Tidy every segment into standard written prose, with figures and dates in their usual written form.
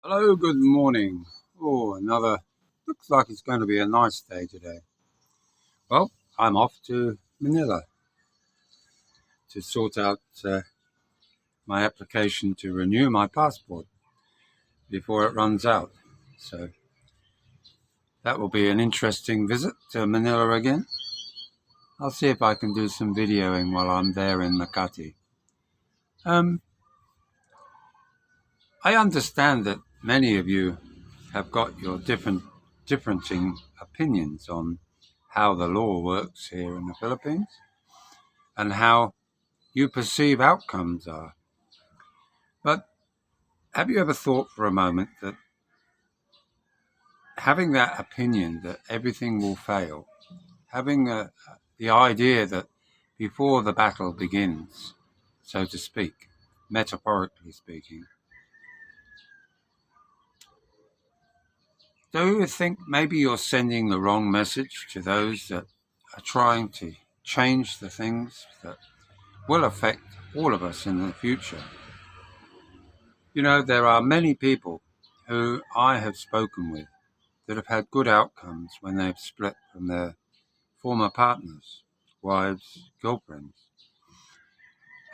Hello, good morning. Looks like it's going to be a nice day today. Well, I'm off to Manila to sort out my application to renew my passport before it runs out. So that will be an interesting visit to Manila again. I'll see if I can do some videoing while I'm there in Makati. Um, I understand that many of you have got your differing opinions on how the law works here in the Philippines and how you perceive outcomes are. But have you ever thought for a moment that having that opinion that everything will fail, having the idea that before the battle begins, so to speak, metaphorically speaking, do you think maybe you're sending the wrong message to those that are trying to change the things that will affect all of us in the future? You know, there are many people who I have spoken with that have had good outcomes when they've split from their former partners, wives, girlfriends.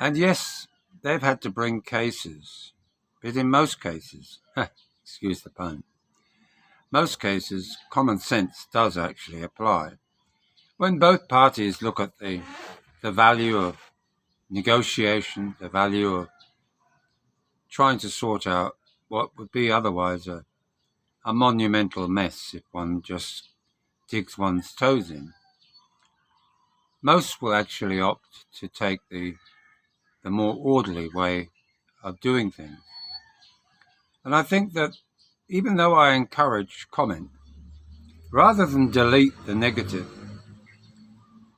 And yes, they've had to bring cases, but in most cases, excuse the pun, most cases, common sense does actually apply. When both parties look at the value of negotiation, the value of trying to sort out what would be otherwise a monumental mess if one just digs one's toes in, most will actually opt to take the more orderly way of doing things. And I think that even though I encourage comment, rather than delete the negative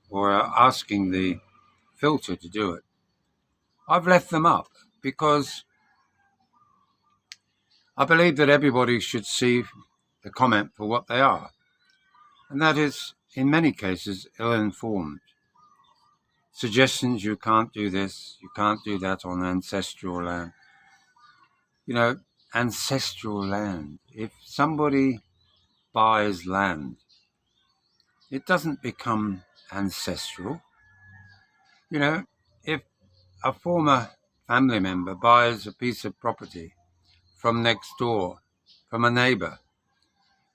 or asking the filter to do it, I've left them up because I believe that everybody should see the comment for what they are. And that is, in many cases, ill-informed. Suggestions: you can't do this, you can't do that on ancestral land. You know, ancestral land. If somebody buys land, it doesn't become ancestral. You know, if a former family member buys a piece of property from next door, from a neighbor,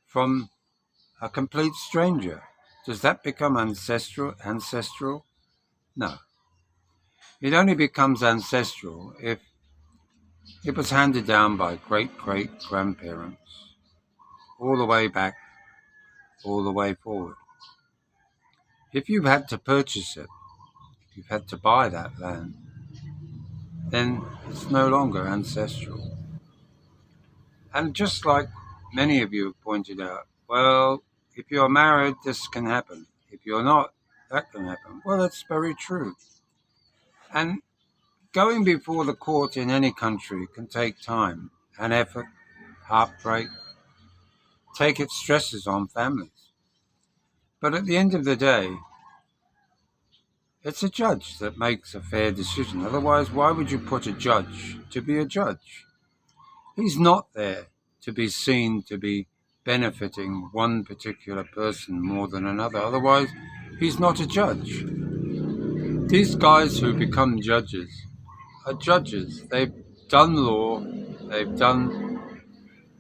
from a complete stranger, does that become ancestral? No. It only becomes ancestral if it was handed down by great grandparents all the way back, all the way forward. If you've had to purchase it, if you've had to buy that land, then it's no longer ancestral. And just like many of you have pointed out, well, if you're married, this can happen. If you're not, that can happen. Well, that's very true. And going before the court in any country can take time and effort, heartbreak, take its stresses on families. But at the end of the day, it's a judge that makes a fair decision. Otherwise, why would you put a judge to be a judge? He's not there to be seen to be benefiting one particular person more than another. Otherwise, he's not a judge. These guys who become judges are judges. They've done law. They've done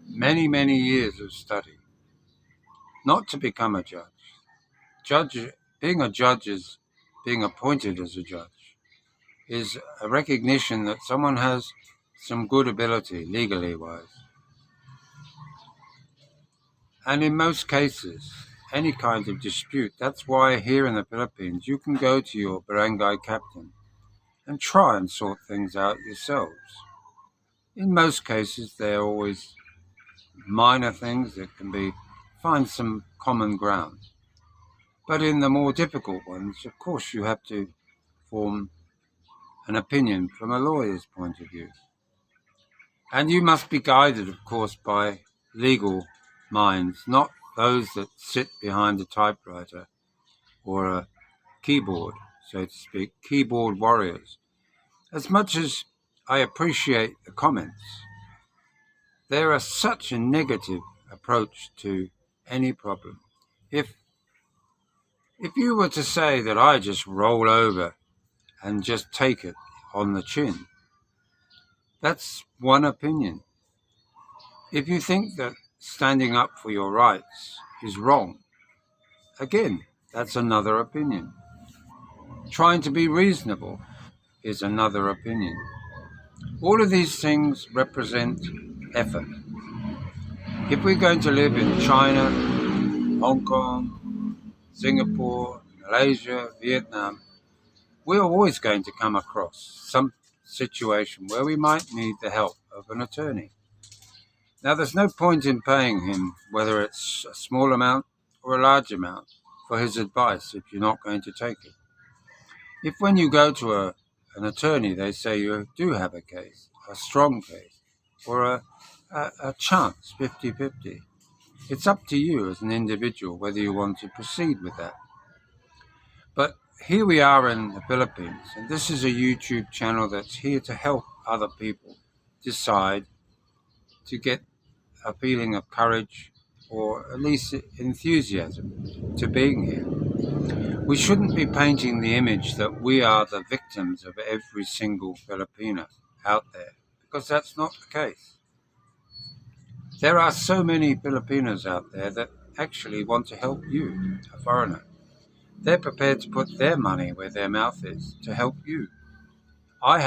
many years of study, not to become a judge. Being a judge is being appointed as a judge, is a recognition that someone has some good ability, legally wise. And in most cases, any kind of dispute, that's why here in the Philippines, you can go to your barangay captain and try and sort things out yourselves. In most cases, they're always minor things that can be find some common ground. But in the more difficult ones, of course, you have to form an opinion from a lawyer's point of view. And you must be guided, of course, by legal minds, not those that sit behind a typewriter or a keyboard, so to speak, keyboard warriors. As much as I appreciate the comments, There is such a negative approach to any problem. If you were to say that I just roll over and just take it on the chin, that's one opinion. If you think that standing up for your rights is wrong, again, that's another opinion. Trying to be reasonable is another opinion. All of these things represent effort. If we're going to live in China, Hong Kong, Singapore, Malaysia, Vietnam, we're always going to come across some situation where we might need the help of an attorney. Now, there's no point in paying him, whether it's a small amount or a large amount, for his advice if you're not going to take it. If when you go to an attorney, they say you do have a case, a strong case, or a chance, 50-50, it's up to you as an individual whether you want to proceed with that. But here we are in the Philippines, and this is a YouTube channel that's here to help other people decide to get a feeling of courage or at least enthusiasm to being here. We shouldn't be painting the image that we are the victims of every single Filipino out there, because that's not the case. There are so many Filipinos out there that actually want to help you, a foreigner. They're prepared to put their money where their mouth is to help you. I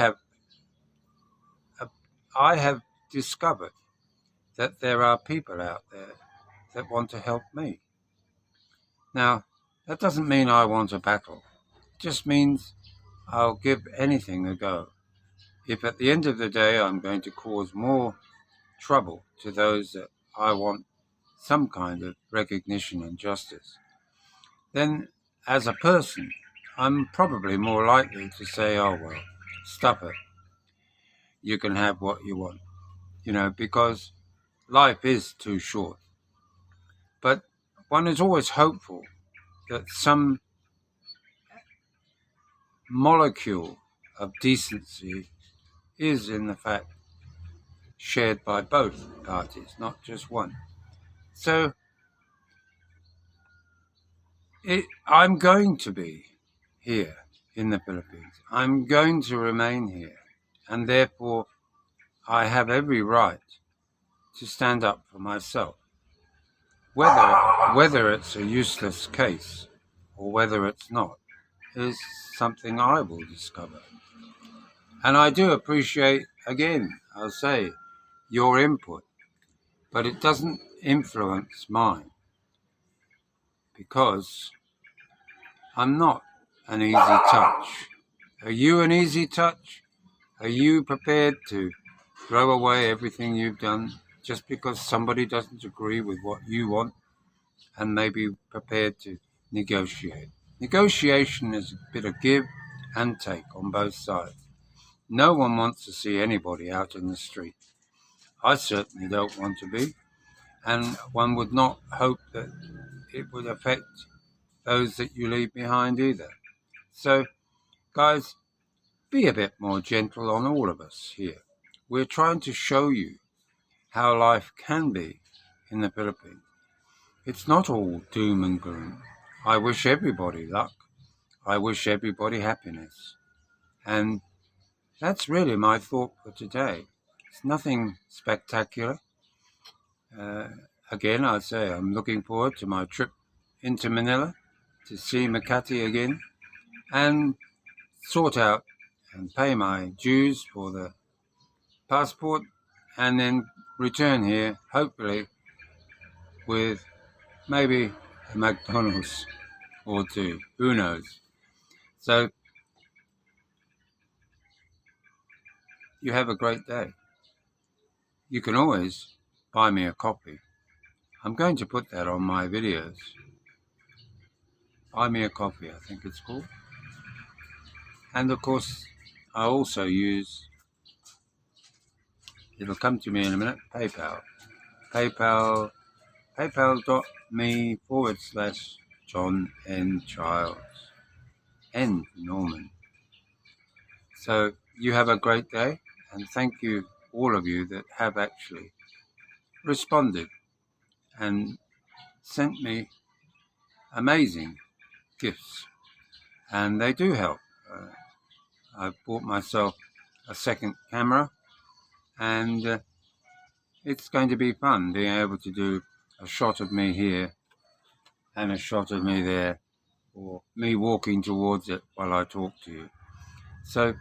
have discovered that there are people out there that want to help me. Now, that doesn't mean I want a battle. It just means I'll give anything a go. If at the end of the day I'm going to cause more trouble to those that I want some kind of recognition and justice, then as a person, I'm probably more likely to say, oh, well, stop it. You can have what you want, because life is too short. But one is always hopeful that some molecule of decency is, in the fact, shared by both parties, not just one. So I'm going to be here in the Philippines. I'm going to remain here. And therefore, I have every right to stand up for myself. Whether it's a useless case or whether it's not is something I will discover. And I do appreciate, again, I'll say, your input, but it doesn't influence mine because I'm not an easy touch. Are you an easy touch? Are you prepared to throw away everything you've done just because somebody doesn't agree with what you want and may be prepared to negotiate? Negotiation is a bit of give and take on both sides. No one wants to see anybody out in the street. I certainly don't want to be, and one would not hope that it would affect those that you leave behind either. So, guys, be a bit more gentle on all of us here. We're trying to show you how life can be in the Philippines. It's not all doom and gloom. I wish everybody luck. I wish everybody happiness. And that's really my thought for today. It's nothing spectacular. Again, I'd say I'm looking forward to my trip into Manila to see Makati again and sort out and pay my dues for the passport and then return here, hopefully, with maybe a McDonald's or two. Who knows? So, you have a great day. You can always buy me a coffee. I'm going to put that on my videos. Buy me a coffee, I think it's called. And of course, I also use, it'll come to me in a minute, PayPal. PayPal.me/John N. Childs. N. Norman. So you have a great day, and thank you, all of you that have actually responded and sent me amazing gifts, and they do help. I've bought myself a second camera, and it's going to be fun being able to do a shot of me here and a shot of me there, or me walking towards it while I talk to you. So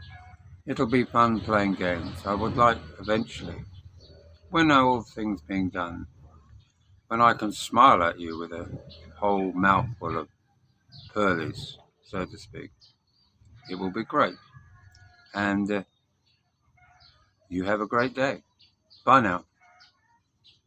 it'll be fun playing games. I would like eventually, when all things being done, when I can smile at you with a whole mouthful of pearlies, so to speak, it will be great. And you have a great day. Bye now.